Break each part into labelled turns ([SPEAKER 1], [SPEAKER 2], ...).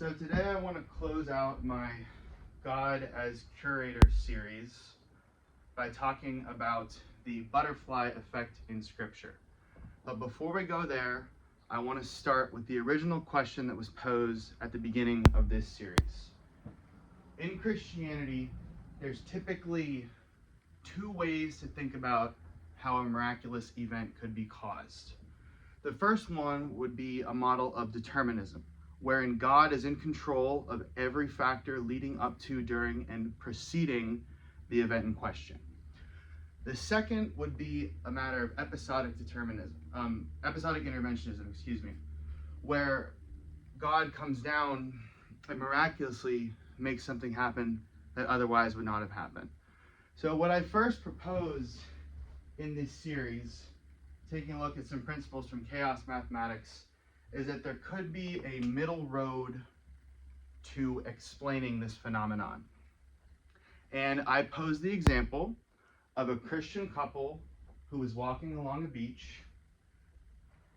[SPEAKER 1] So today I want to close out my God as Curator series by talking about the butterfly effect in Scripture. But before we go there, I want to start with the original question that was posed at the beginning of this series. In Christianity, there's typically two ways to think about how a miraculous event could be caused. The first one would be a model of determinism, wherein God is in control of every factor leading up to, during, and preceding the event in question. The second would be a matter of episodic interventionism, where God comes down and miraculously makes something happen that otherwise would not have happened. So what I first proposed in this series, taking a look at some principles from chaos mathematics, is that there could be a middle road to explaining this phenomenon. And I posed the example of a Christian couple who was walking along a beach,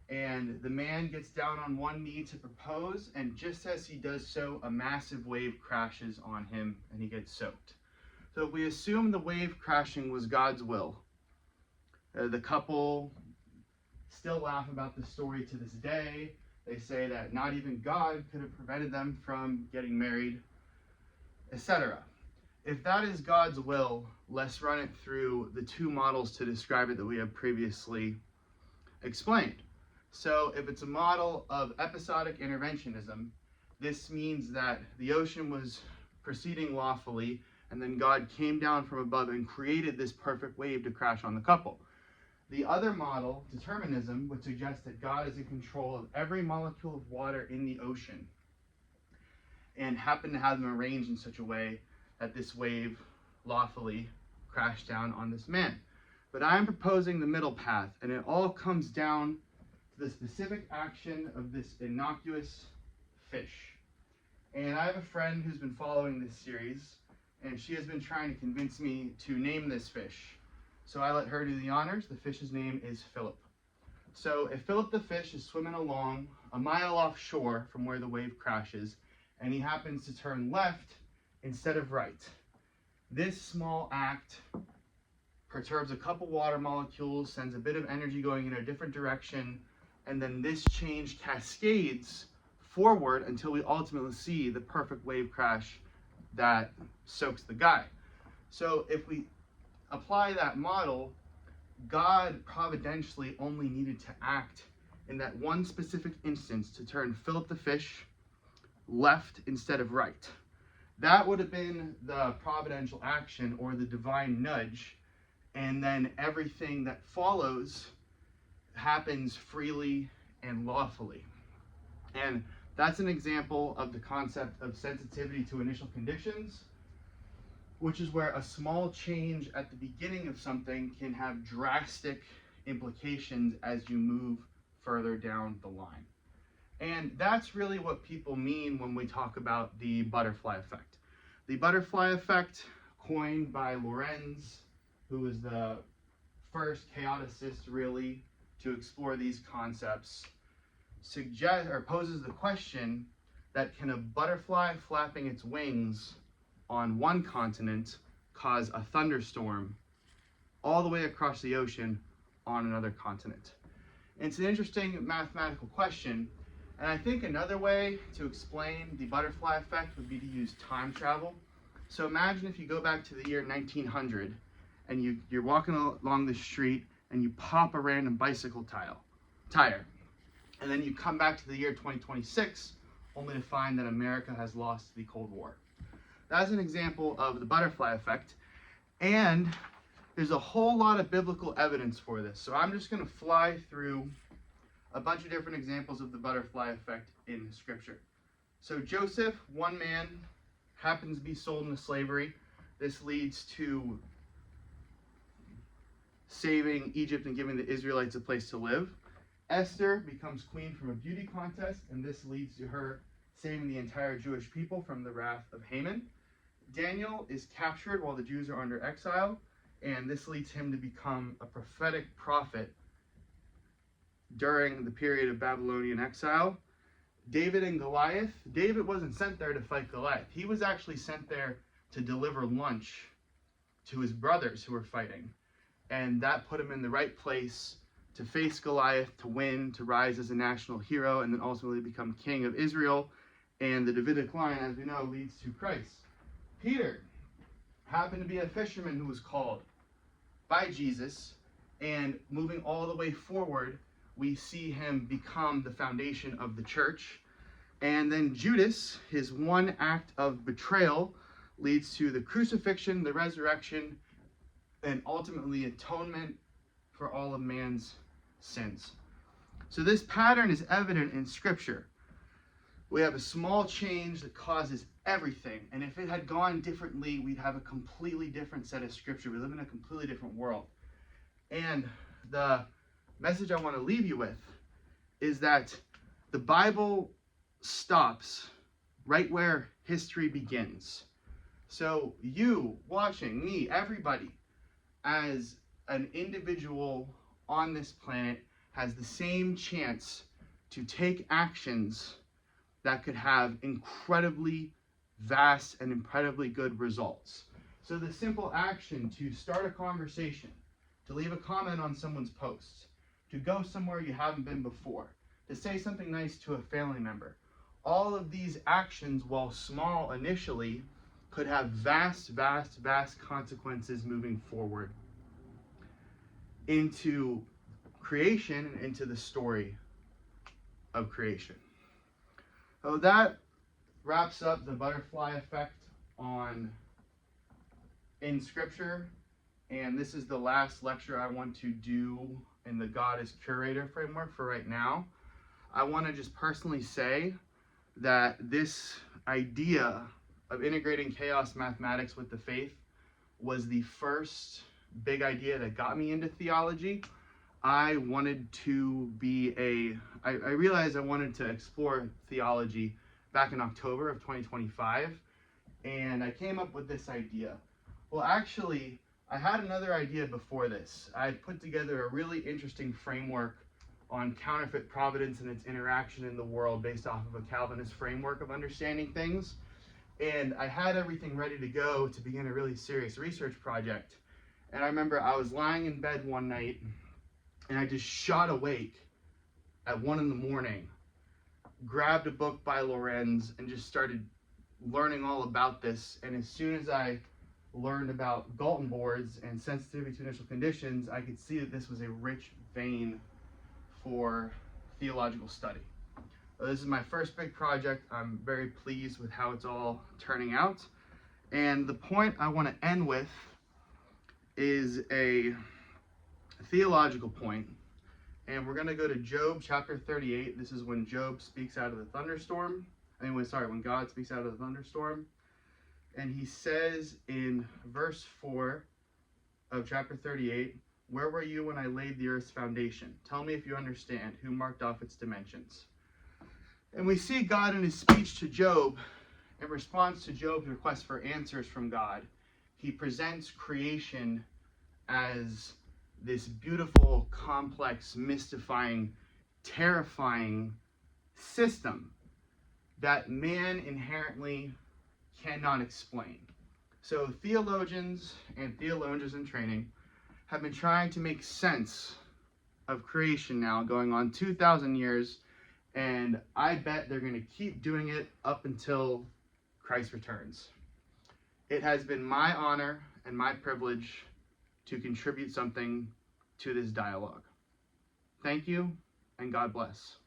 [SPEAKER 1] and the man gets down on one knee to propose, and just as he does so, a massive wave crashes on him and he gets soaked. So if we assume the wave crashing was God's will, the couple still laugh about the story to this day. They say that not even God could have prevented them from getting married, etc. If that is God's will, let's run it through the two models to describe it that we have previously explained. So if it's a model of episodic interventionism, this means that the ocean was proceeding lawfully, and then God came down from above and created this perfect wave to crash on the couple. The other model, determinism, would suggest that God is in control of every molecule of water in the ocean and happened to have them arranged in such a way that this wave lawfully crashed down on this man. But I'm proposing the middle path, and it all comes down to the specific action of this innocuous fish. And I have a friend who's been following this series, and she has been trying to convince me to name this fish. So I let her do the honors. The fish's name is Philip. So if Philip the fish is swimming along a mile offshore from where the wave crashes, and he happens to turn left instead of right, this small act perturbs a couple water molecules, sends a bit of energy going in a different direction, and then this change cascades forward until we ultimately see the perfect wave crash that soaks the guy. So if we apply that model, God providentially only needed to act in that one specific instance to turn Philip the fish left instead of right. That would have been the providential action or the divine nudge, and then everything that follows happens freely and lawfully. And that's an example of the concept of sensitivity to initial conditions, which is where a small change at the beginning of something can have drastic implications as you move further down the line. And that's really what people mean when we talk about the butterfly effect. The butterfly effect, coined by Lorenz, who was the first chaoticist really to explore these concepts, poses the question that can a butterfly flapping its wings on one continent cause a thunderstorm all the way across the ocean on another continent? And it's an interesting mathematical question, and I think another way to explain the butterfly effect would be to use time travel. So imagine if you go back to the year 1900 and you're walking along the street and you pop a random bicycle tire, and then you come back to the year 2026 only to find that America has lost the Cold War. That's an example of the butterfly effect, and there's a whole lot of biblical evidence for this. So I'm just going to fly through a bunch of different examples of the butterfly effect in Scripture. So Joseph, one man, happens to be sold into slavery. This leads to saving Egypt and giving the Israelites a place to live. Esther becomes queen from a beauty contest, and this leads to her saving the entire Jewish people from the wrath of Haman. Daniel is captured while the Jews are under exile, and this leads him to become a prophetic prophet during the period of Babylonian exile. David and Goliath, David wasn't sent there to fight Goliath. He was actually sent there to deliver lunch to his brothers who were fighting. And that put him in the right place to face Goliath, to win, to rise as a national hero, and then ultimately become king of Israel. And the Davidic line, as we know, leads to Christ. Peter happened to be a fisherman who was called by Jesus, and moving all the way forward, we see him become the foundation of the church. And then Judas, his one act of betrayal, leads to the crucifixion, the resurrection, and ultimately atonement for all of man's sins. So this pattern is evident in Scripture. We have a small change that causes everything. And if it had gone differently, we'd have a completely different set of Scripture. We live in a completely different world. And the message I want to leave you with is that the Bible stops right where history begins. So you, watching, me, everybody, as an individual on this planet, has the same chance to take actions that could have incredibly vast and incredibly good results. So the simple action to start a conversation, to leave a comment on someone's post, to go somewhere you haven't been before, to say something nice to a family member, all of these actions, while small initially, could have vast, vast, vast consequences moving forward into creation and into the story of creation. So that wraps up the butterfly effect in Scripture, and this is the last lecture I want to do in the God as Curator framework for right now. I want to just personally say that this idea of integrating chaos mathematics with the faith was the first big idea that got me into theology. I wanted to I realized I wanted to explore theology back in October of 2025, and I came up with this idea. Well, actually, I had another idea before this. I put together a really interesting framework on counterfeit providence and its interaction in the world based off of a Calvinist framework of understanding things. And I had everything ready to go to begin a really serious research project. And I remember I was lying in bed one night and I just shot awake at 1 a.m, grabbed a book by Lorenz and just started learning all about this. And as soon as I learned about Galton boards and sensitivity to initial conditions, I could see that this was a rich vein for theological study. This is my first big project. I'm very pleased with how it's all turning out. And the point I want to end with is a theological point. And we're going to go to Job chapter 38. This is when Job speaks out of the thunderstorm. When God speaks out of the thunderstorm. And he says in verse 4 of chapter 38, "Where were you when I laid the earth's foundation? Tell me if you understand. Who marked off its dimensions?" And we see God in his speech to Job, in response to Job's request for answers from God, he presents creation as this beautiful, complex, mystifying, terrifying system that man inherently cannot explain. So theologians and theologians in training have been trying to make sense of creation now, going on 2,000 years, and I bet they're going to keep doing it up until Christ returns. It has been my honor and my privilege to contribute something to this dialogue. Thank you, and God bless.